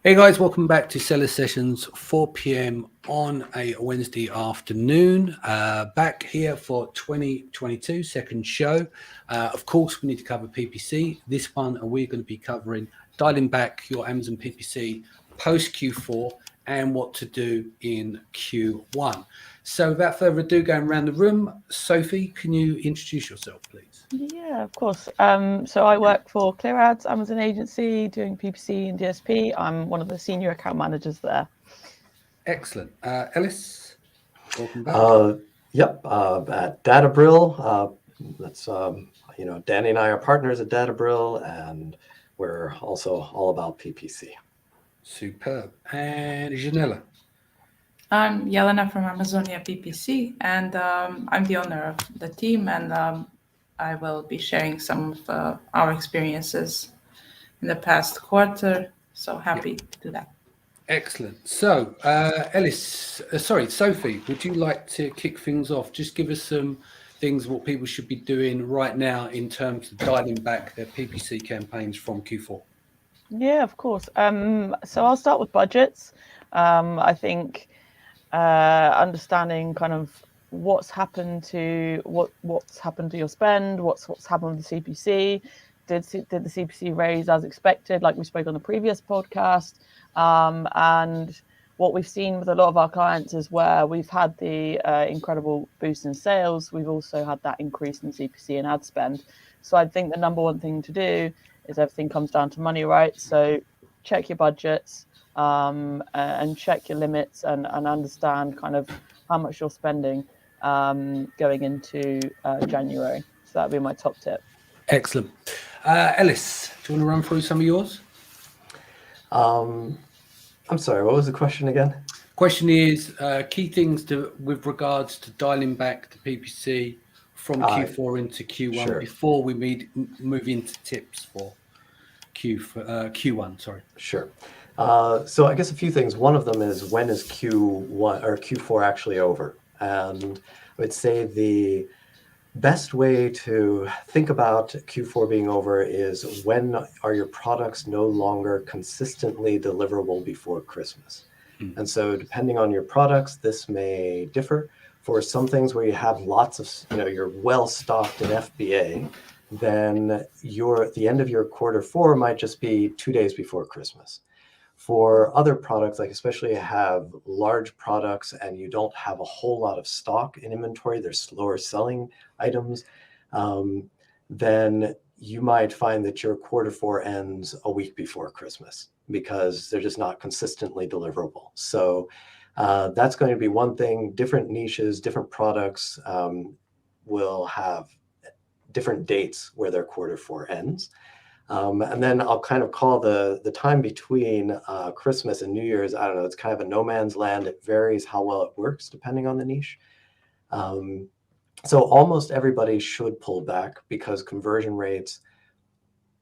Hey guys, welcome back to Seller Sessions, 4 p.m. on a Wednesday afternoon. Back here for 2022, second show. Of course, we need to cover PPC. This one, we're going to be covering dialing back your Amazon PPC post Q4 and what to do in Q1. So without further ado, going around the room, Sophie, can you introduce yourself, please? Yeah, of course. So I work for ClearAds, Amazon agency, doing PPC and DSP. I'm one of the senior account managers there. Excellent. Ellis, welcome back. At DataBrill, that's Danny and I are partners at DataBrill, and we're also all about PPC. Superb. And Jelena. I'm Jelena from Amazonia PPC, and I'm the owner of the team, and I will be sharing some of our experiences in the past quarter. So happy to do that. Excellent. So, Sophie, would you like to kick things off? Just give us some things what people should be doing right now in terms of dialing back their PPC campaigns from Q4. Yeah, of course. So I'll start with budgets. I think understanding kind of what's happened to your spend, what's happened with the CPC. Did the CPC raise as expected, like we spoke on the previous podcast? And what we've seen with a lot of our clients is where we've had the incredible boost in sales, we've also had that increase in CPC and ad spend. So I think the number one thing to do is everything comes down to money, right? So check your budgets and check your limits and understand kind of how much you're spending going into January. So that'd be my top tip. Excellent. Ellis, do you want to run through some of yours? I'm sorry, what was the question again? Question is key things with regards to dialing back the PPC from Q4 into Q1 before we move into tips for Q1. Sorry. Sure. So I guess a few things. One of them is, when is Q1 or Q4 actually over? And I would say the best way to think about Q4 being over is, when are your products no longer consistently deliverable before Christmas? And so depending on your products, this may differ. For some things where you have lots of, you're well stocked in FBA, then the end of your quarter 4 might just be 2 days before Christmas. For other products, like especially you have large products and you don't have a whole lot of stock in inventory, they're slower selling items, then you might find that your quarter 4 ends a week before Christmas because they're just not consistently deliverable. So that's going to be one thing. Different niches, different products will have different dates where their quarter 4 ends. And then I'll kind of call the time between Christmas and New Year's, I don't know, it's kind of a no man's land. It varies how well it works depending on the niche. So almost everybody should pull back because conversion rates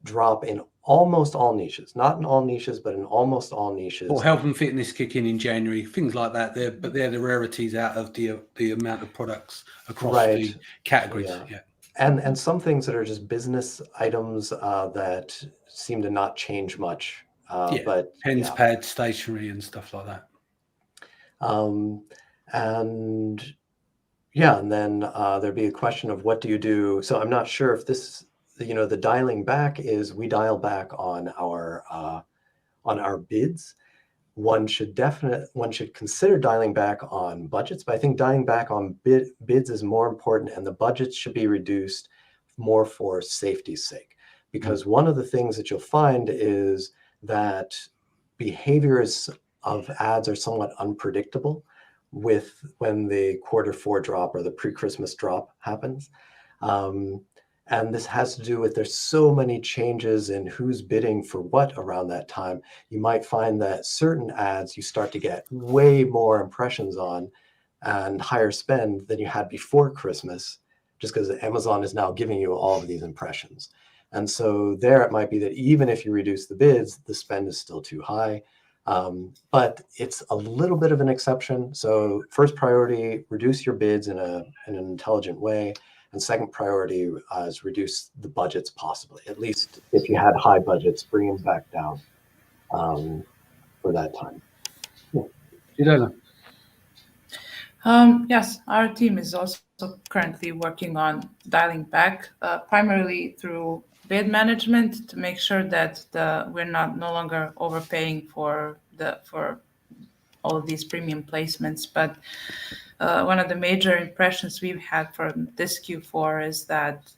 drop in almost all niches. Not in all niches, but in almost all niches. Or health and fitness kick in January, things like that. But they're the rarities out of the amount of products across the categories. Yeah. And some things that are just business items that seem to not change much. But pens, pads, stationery, and stuff like that. And then there'd be a question of, what do you do? So I'm not sure if this, the dialing back is, we dial back on our bids. One should consider dialing back on budgets, but I think dialing back on bids is more important, and the budgets should be reduced more for safety's sake. Because one of the things that you'll find is that behaviors of ads are somewhat unpredictable when the quarter 4 drop or the pre-Christmas drop happens. And this has to do with, there's so many changes in who's bidding for what around that time. You might find that certain ads you start to get way more impressions on and higher spend than you had before Christmas, just because Amazon is now giving you all of these impressions. And so there it might be that even if you reduce the bids, the spend is still too high. But it's a little bit of an exception. So first priority, reduce your bids in an intelligent way. And second priority is reduce the budgets possibly. At least if you had high budgets, bring them back down. for that time. Jelena? Yes, our team is also currently working on dialing back, primarily through bid management to make sure that we're no longer overpaying for all of these premium placements. But one of the major impressions we've had from this Q4 is that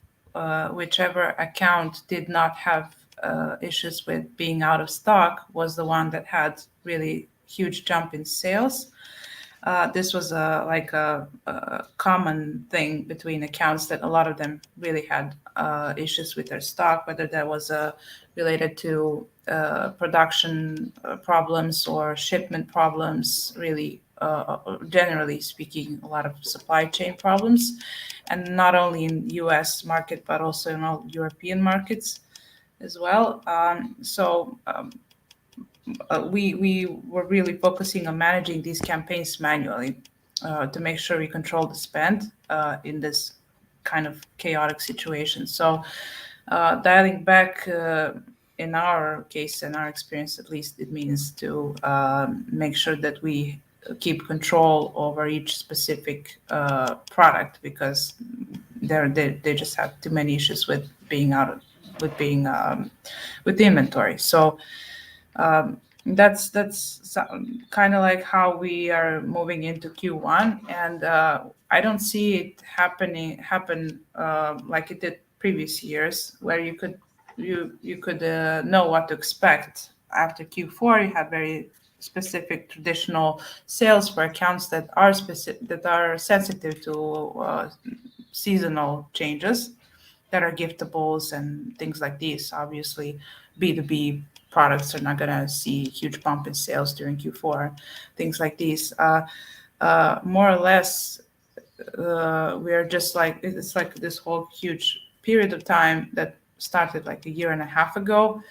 whichever account did not have issues with being out of stock was the one that had really huge jump in sales. This was a common thing between accounts, that a lot of them really had issues with their stock, whether that was related to production problems or shipment problems, really generally speaking, a lot of supply chain problems, and not only in US market, but also in all European markets as well. We were really focusing on managing these campaigns manually to make sure we control the spend in this kind of chaotic situation. So dialing back, in our case, in our experience at least, it means to make sure that we keep control over each specific product, because they just have too many issues with being with the inventory. So that's kind of like how we are moving into Q1, and I don't see it happen like it did previous years, where you could know what to expect. After Q4, you have very specific traditional sales for accounts that are sensitive to seasonal changes, that are giftables and things like these. Obviously, B2B products are not going to see huge bump in sales during Q4, things like these. More or less, we are just like, it's like this whole huge period of time that started like a year and a half ago.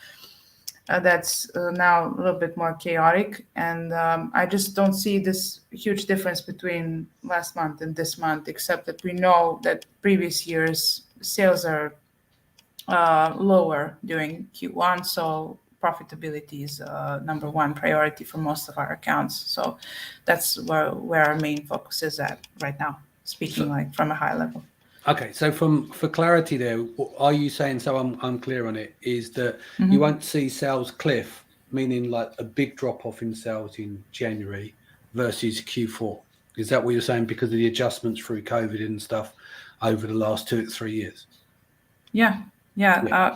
That's now a little bit more chaotic. And I just don't see this huge difference between last month and this month, except that we know that previous years sales are lower during Q1. So profitability is number one priority for most of our accounts. So that's where our main focus is at right now, speaking like from a high level. Okay, so for clarity there, are you saying, so I'm clear on it, is that you won't see sales cliff, meaning like a big drop off in sales in January versus Q4? Is that what you're saying, because of the adjustments through COVID and stuff over the last 2 to 3 years? Yeah.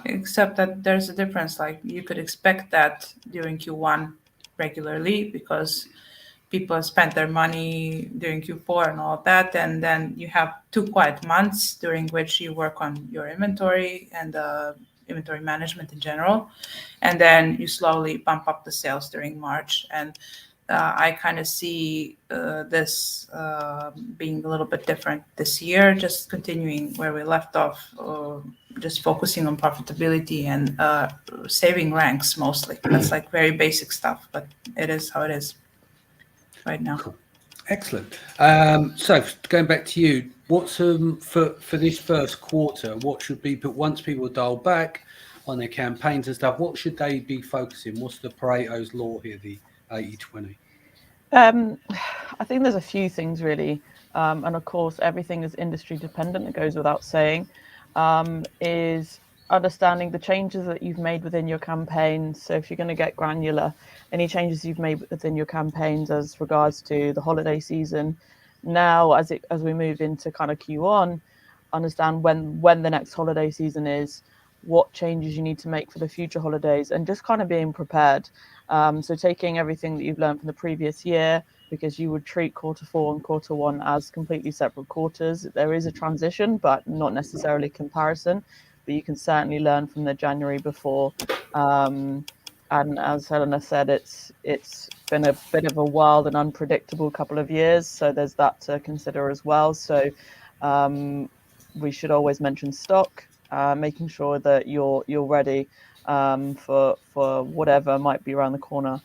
Except that there's a difference. Like, you could expect that during Q1 regularly, because people have spent their money during Q4 and all of that, and then you have 2 quiet months during which you work on your inventory and inventory management in general, and then you slowly bump up the sales during March. And I kind of see this being a little bit different this year, just continuing where we left off, just focusing on profitability and saving ranks mostly. That's like very basic stuff, but it is how it is right now. Cool. Excellent. So going back to you, what's for this first quarter, what should people, once people dial back on their campaigns and stuff, what should they be focusing? What's the Pareto's law here, the 80-20? I think there's a few things really, and of course everything is industry dependent, it goes without saying, is understanding the changes that you've made within your campaigns. So if you're going to get granular, any changes you've made within your campaigns as regards to the holiday season, now as we move into kind of Q1, understand when the next holiday season is, what changes you need to make for the future holidays, and just kind of being prepared. So taking everything that you've learned from the previous year, because you would treat Q4 and Q1 as completely separate quarters. There is a transition, but not necessarily comparison. But you can certainly learn from the January before. And as Helena said, it's been a bit of a wild and unpredictable couple of years. So there's that to consider as well. So we should always mention stock, making sure that you're ready for whatever might be around the corner.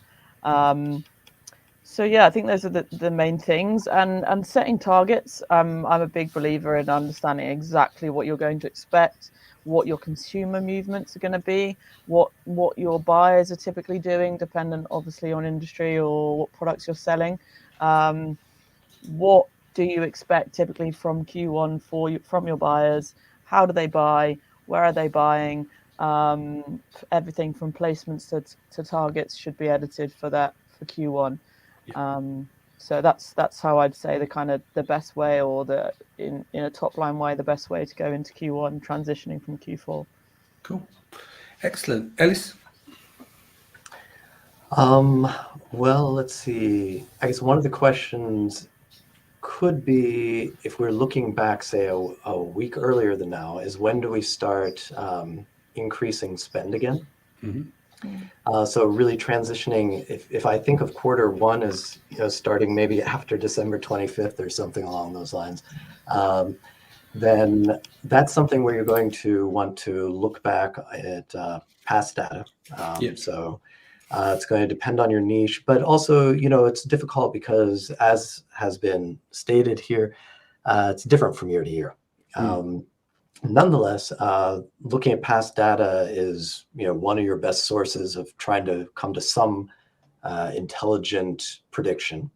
So yeah, I think those are the main things, and setting targets. I'm a big believer in understanding exactly what you're going to expect, what your consumer movements are going to be, what your buyers are typically doing, dependent obviously on industry or what products you're selling. What do you expect typically from Q1 from your buyers? How do they buy? Where are they buying? Everything from placements to targets should be edited for Q1. So that's how I'd say the best way, or in a top line way, the best way to go into Q1, transitioning from Q4. Cool. Excellent. Ellis? Well, let's see. I guess one of the questions could be, if we're looking back, say, a week earlier than now, is when do we start increasing spend again? So really transitioning, if I think of quarter one as starting maybe after December 25th or something along those lines, then that's something where you're going to want to look back at past data. So it's going to depend on your niche, but also, it's difficult because, as has been stated here, it's different from year to year. Nonetheless, looking at past data is, one of your best sources of trying to come to some intelligent prediction.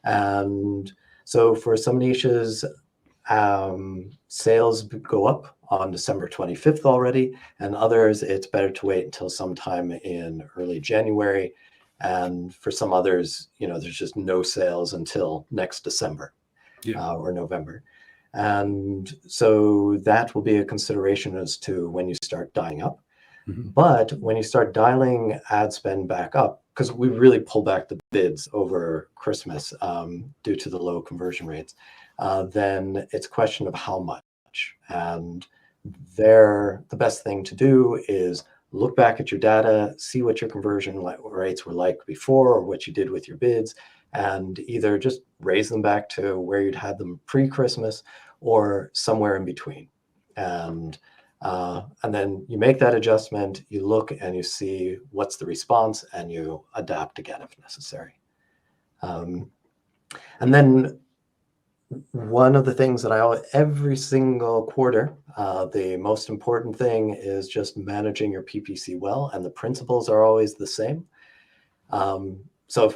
And so for some niches, sales go up on December 25th already, and others, it's better to wait until sometime in early January. And for some others, there's just no sales until next December or November. And so that will be a consideration as to when you start dialing up. But when you start dialing ad spend back up, because we really pull back the bids over Christmas due to the low conversion rates, then it's a question of how much. And the best thing to do is look back at your data, see what your conversion rates were like before, or what you did with your bids, and either just raise them back to where you'd had them pre-Christmas or somewhere in between. And then you make that adjustment, you look and you see what's the response, and you adapt again if necessary. And then one of the things that every single quarter, the most important thing is just managing your PPC well, and the principles are always the same. So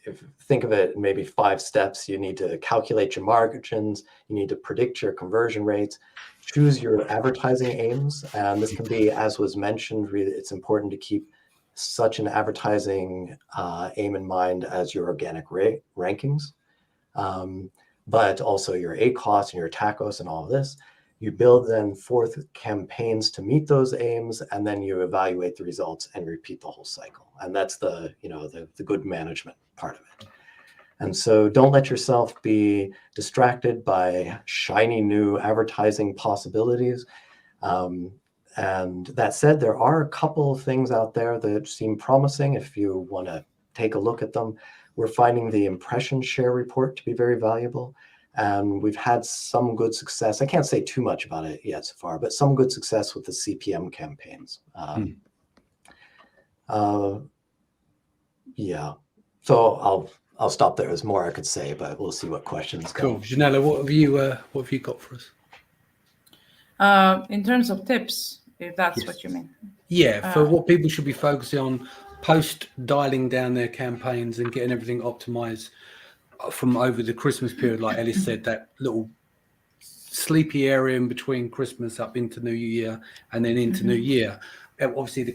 if think of it in maybe 5 steps, you need to calculate your margins, you need to predict your conversion rates, choose your advertising aims. And this can be, as was mentioned, really, it's important to keep such an advertising aim in mind as your organic rankings, but also your ACOS and your TACOS and all of this. You build then forth campaigns to meet those aims, and then you evaluate the results and repeat the whole cycle. And that's the good management part of it. And so don't let yourself be distracted by shiny new advertising possibilities. And that said, there are a couple of things out there that seem promising if you want to take a look at them. We're finding the impression share report to be very valuable. And we've had some good success. I can't say too much about it yet so far, but some good success with the CPM campaigns. Yeah. So I'll stop there. There's more I could say, but we'll see what questions come. Cool. Jelena, what have you got for us? In terms of tips, if that's what you mean. Yeah, for what people should be focusing on post dialing down their campaigns and getting everything optimized from over the Christmas period, like Ellis said, that little sleepy area in between Christmas up into New Year and then into New Year. Obviously, the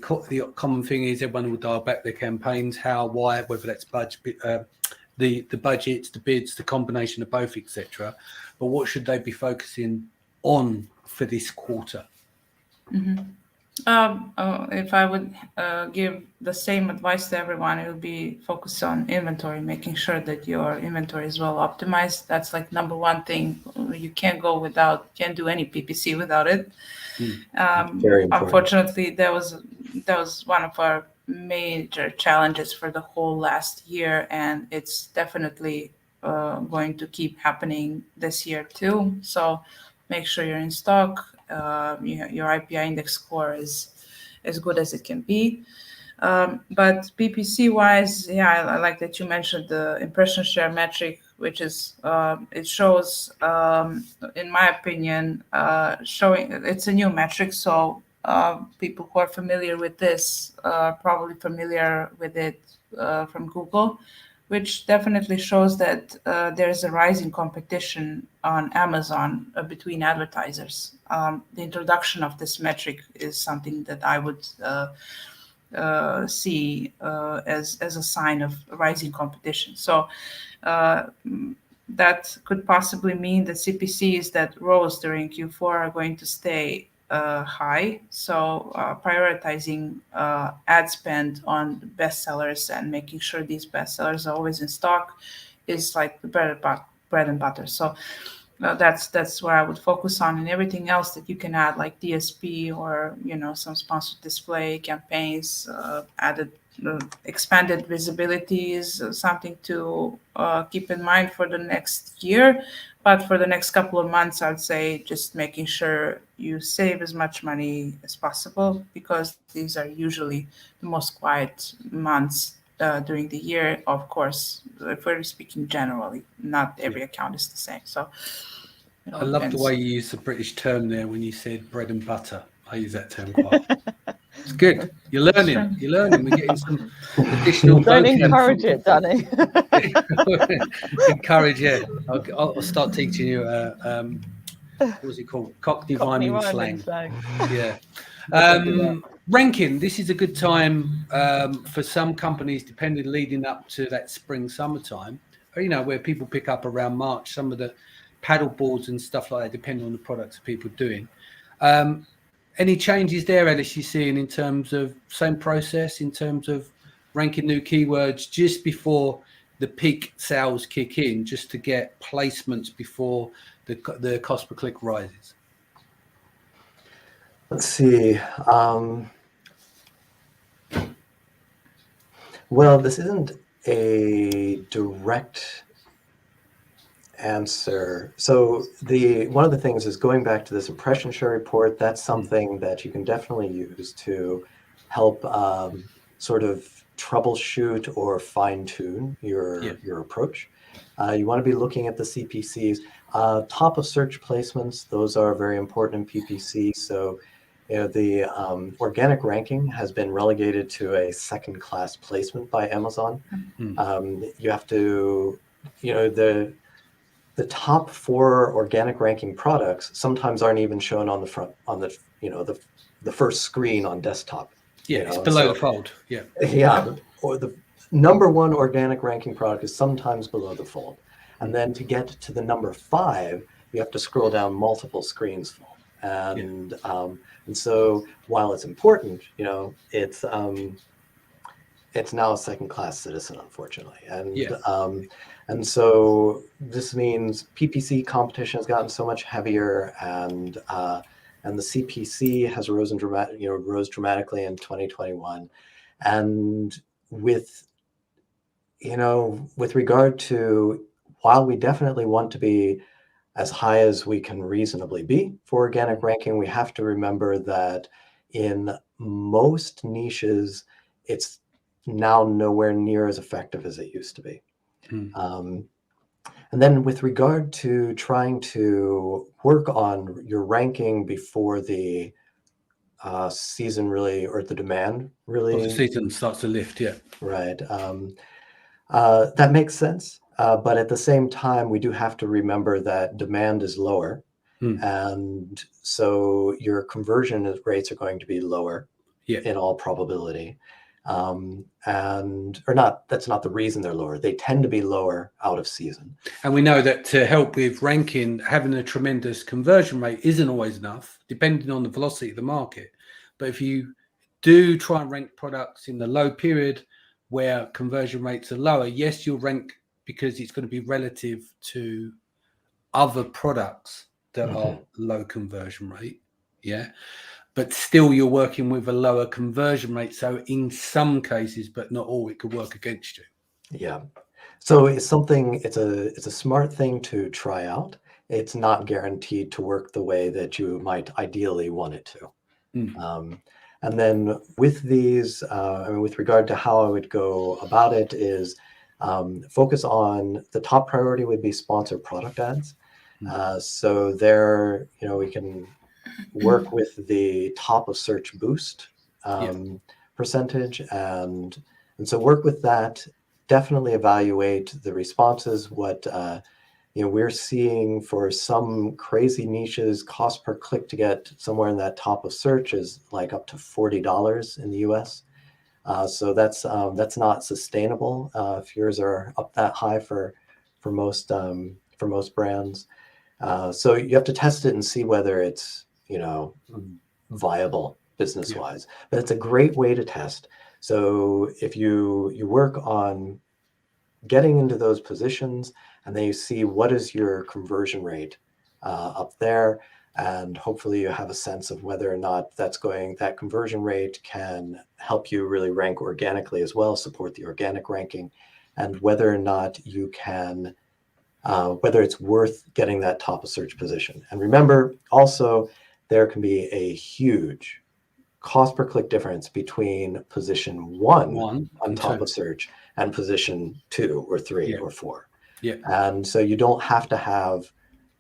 common thing is everyone will dial back their campaigns, how, why, whether that's budget, the budgets, the bids, the combination of both, etc. But what should they be focusing on for this quarter? If I would give the same advice to everyone, it would be focused on inventory, making sure that your inventory is well optimized. That's like number one thing. You can't do any PPC without it. Very important. Unfortunately, that was one of our major challenges for the whole last year, and it's definitely going to keep happening this year too. So make sure you're in stock. Your IPI index score is as good as it can be. But PPC wise, yeah, I like that you mentioned the impression share metric, which is it shows, in my opinion, showing it's a new metric. So people who are familiar with this are probably familiar with it from Google, which definitely shows that there is a rising competition on Amazon between advertisers. The introduction of this metric is something that I would see as a sign of rising competition. So that could possibly mean that CPCs that rose during Q4 are going to stay high. So prioritizing ad spend on bestsellers and making sure these bestsellers are always in stock is like the bread and butter. So that's where I would focus on, and everything else that you can add, like DSP or some sponsored display campaigns, added expanded visibility is something to keep in mind for the next year. But for the next couple of months, I'd say just making sure you save as much money as possible, because these are usually the most quiet months during the year. Of course, if we're speaking generally, not every account is the same. So I love the way you use the British term there when you said bread and butter. I use that term quite. It's good. You're learning. You're learning. We're getting some additional. Don't encourage it, Danny. Encourage, yeah. I'll start teaching you. What was it called? Cockney rhyming slang. Yeah. Ranking. This is a good time for some companies, depending leading up to that spring, summertime. Where people pick up around March. Some of the paddle boards and stuff like that, depending on the products people are doing. Any changes there, Ellis, you're seeing in terms of same process, in terms of ranking new keywords just before the peak sales kick in, just to get placements before the cost per click rises? Let's see. Well, this isn't a direct answer. So one of the things is going back to this impression share report. That's something that you can definitely use to help sort of troubleshoot or fine tune your approach. You want to be looking at the CPCs, top of search placements. Those are very important in PPC. So the organic ranking has been relegated to a second-class placement by Amazon. You have to, the top 4 organic ranking products sometimes aren't even shown on the front, on the first screen on desktop. Yeah, it's below the fold. Yeah. Yeah, or the number 1 organic ranking product is sometimes below the fold. And then to get to the number 5, you have to scroll down multiple screens full. And so while it's important, it's now a second-class citizen, unfortunately. And so this means PPC competition has gotten so much heavier, and the CPC has rose dramatically in 2021. And with regard to, while we definitely want to be as high as we can reasonably be for organic ranking, we have to remember that in most niches, it's now nowhere near as effective as it used to be. And then with regard to trying to work on your ranking before the season really, or the demand really, the season starts to lift, yeah. Right. That makes sense. But at the same time, we do have to remember that demand is lower. And so your conversion rates are going to be lower in all probability. That's not the reason they're lower. They tend to be lower out of season. And we know that to help with ranking, having a tremendous conversion rate isn't always enough, depending on the velocity of the market. But if you do try and rank products in the low period where conversion rates are lower, yes, you'll rank because it's going to be relative to other products that are low conversion rate. Yeah. But still you're working with a lower conversion rate. So in some cases, but not all, it could work against you. Yeah. So it's a smart thing to try out. It's not guaranteed to work the way that you might ideally want it to. And then with these, with regard to how I would go about it is focus on the top priority would be sponsored product ads. So there, we can work with the top of search boost percentage, and so work with that. Definitely evaluate the responses. What we're seeing for some crazy niches, cost per click to get somewhere in that top of search is like up to $40 in the US. So that's not sustainable if yours are up that high for most brands. So you have to test it and see whether it's viable business-wise. But it's a great way to test. So if you work on getting into those positions, and then you see what is your conversion rate up there, and hopefully you have a sense of whether or not that conversion rate can help you really rank organically as well, support the organic ranking, and whether or not you can, whether it's worth getting that top of search position. And remember, also, there can be a huge cost per click difference between position one on top of search and position 2 or 3 or 4. And so you don't have to have,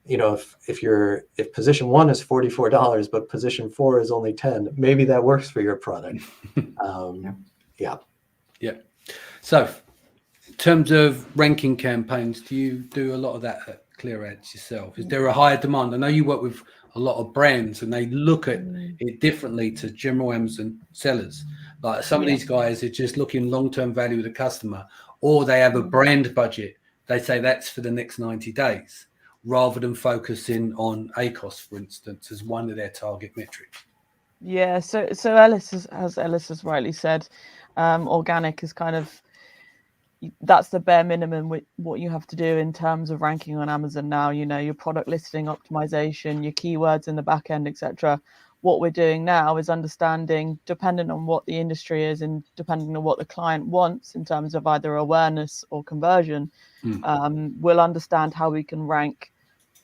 if position 1 is $44, but position 4 is only 10, maybe that works for your product. So in terms of ranking campaigns, do you do a lot of that at Clear Ads yourself? Is there a higher demand? I know you work with a lot of brands and they look at it differently to general Amazon sellers. Like some of these guys are just looking long-term value of the customer, or they have a brand budget. They say that's for the next 90 days rather than focusing on ACOS, for instance, as one of their target metrics. Yeah, so Ellis has rightly said, organic is kind of, that's the bare minimum with what you have to do in terms of ranking on Amazon now. Your product listing optimization, your keywords in the back end, etc. What we're doing now is understanding, depending on what the industry is and depending on what the client wants in terms of either awareness or conversion, we'll understand how we can rank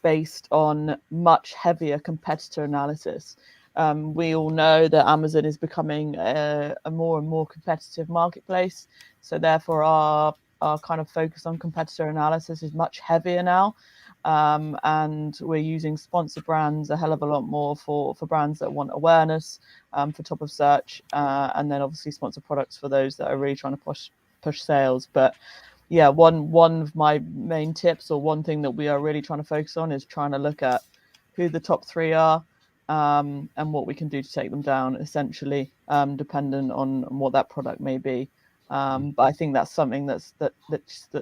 based on much heavier competitor analysis. We all know that Amazon is becoming a more and more competitive marketplace. So therefore our kind of focus on competitor analysis is much heavier now. And we're using sponsor brands a hell of a lot more for brands that want awareness, for top of search, and then obviously sponsor products for those that are really trying to push sales. But yeah, one of my main tips, or one thing that we are really trying to focus on, is trying to look at who the top 3 are, and what we can do to take them down, essentially, dependent on what that product may be. But I think that's something that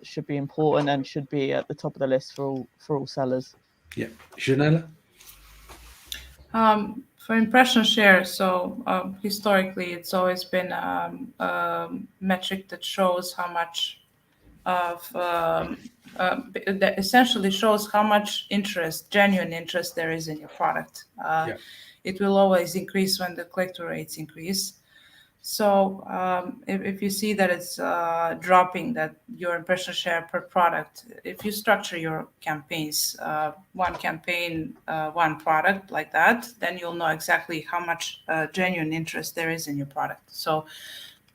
should be important and should be at the top of the list for all sellers. Yeah, Jelena? For impression share, so historically it's always been a metric that shows how much that essentially shows how much genuine interest there is in your product. It will always increase when the click-through rates increase. So if you see that it's dropping, that your impression share per product, if you structure your campaigns, one campaign, one product like that, then you'll know exactly how much genuine interest there is in your product. So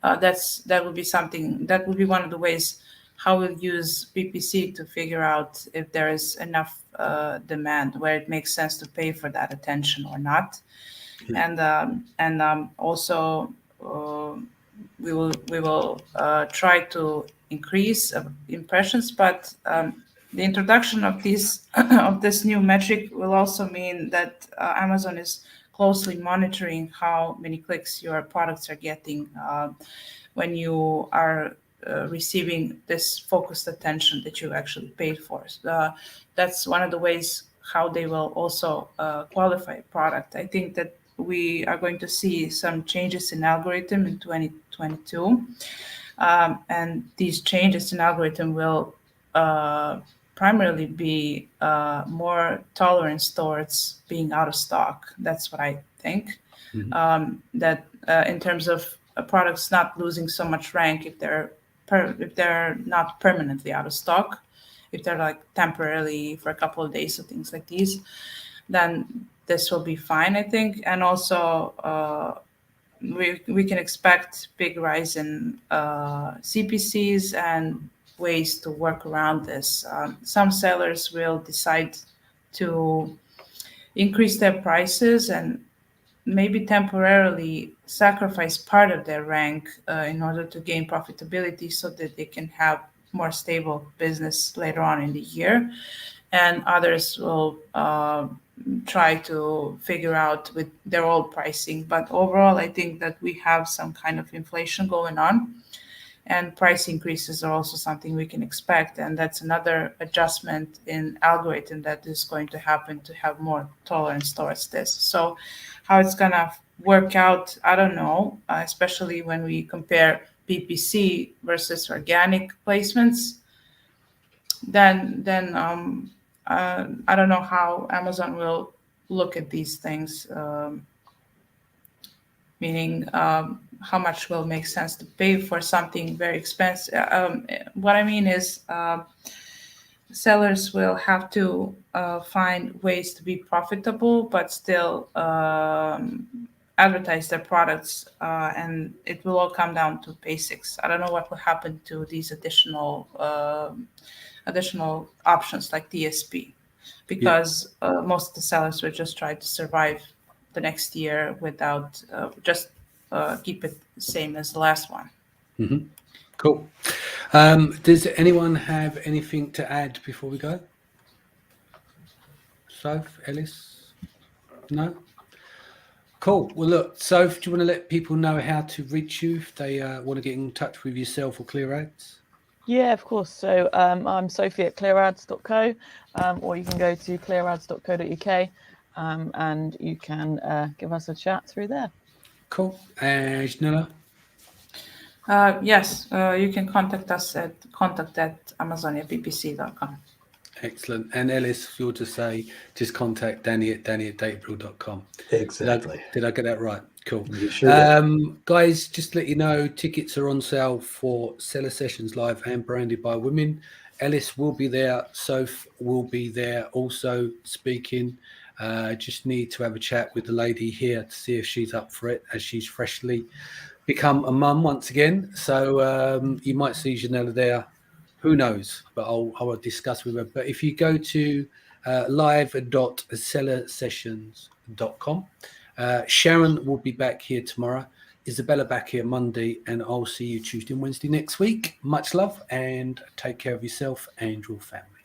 that would be something, that would be one of the ways how we'll use PPC to figure out if there is enough demand, where it makes sense to pay for that attention or not. And also we will try to increase impressions, but the introduction of this new metric will also mean that Amazon is closely monitoring how many clicks your products are getting when you are receiving this focused attention that you actually paid for. So, that's one of the ways how they will also qualify a product. I think that we are going to see some changes in algorithm in 2022. And these changes in algorithm will primarily be more tolerance towards being out of stock. That's what I think. That in terms of products not losing so much rank if they're not permanently out of stock, if they're like temporarily for a couple of days or things like these, then this will be fine, I think. And also we can expect big rise in CPCs and ways to work around this. Some sellers will decide to increase their prices and maybe temporarily sacrifice part of their rank in order to gain profitability so that they can have more stable business later on in the year. And others will try to figure out with their old pricing. But overall, I think that we have some kind of inflation going on, and price increases are also something we can expect. And that's another adjustment in algorithm that is going to happen to have more tolerance towards this. So how it's going to work out, I don't know, especially when we compare PPC versus organic placements. Then I don't know how Amazon will look at these things, meaning how much will make sense to pay for something very expensive. What I mean is sellers will have to find ways to be profitable, but still advertise their products, and it will all come down to basics. I don't know what will happen to these additional options like DSP, because most of the sellers will just try to survive the next year without just keep it the same as the last one. Mm-hmm. Cool. Does anyone have anything to add before we go? Soph, Ellis? No? Cool. Well, look, Soph, do you want to let people know how to reach you if they want to get in touch with yourself or Clear Ads? Yeah, of course. So I'm Sophie at clearads.co, or you can go to clearads.co.uk, and you can give us a chat through there. Cool. And Jelena? Yes, you can contact us at contact@amazoniappc.com. Excellent. And Ellis, you'll just say, just contact Danny at databrill.com. Exactly. Did I get that right? Cool. You sure did. Guys, just to let you know, tickets are on sale for Seller Sessions Live and Branded by Women. Ellis will be there. Soph will be there also speaking. Just need to have a chat with the lady here to see if she's up for it, as she's freshly become a mum once again. So you might see Jelena there. Who knows? But I'll discuss with her. But if you go to live.sellersessions.com, Sharon will be back here tomorrow. Isabella back here Monday, and I'll see you Tuesday and Wednesday next week. Much love, and take care of yourself and your family.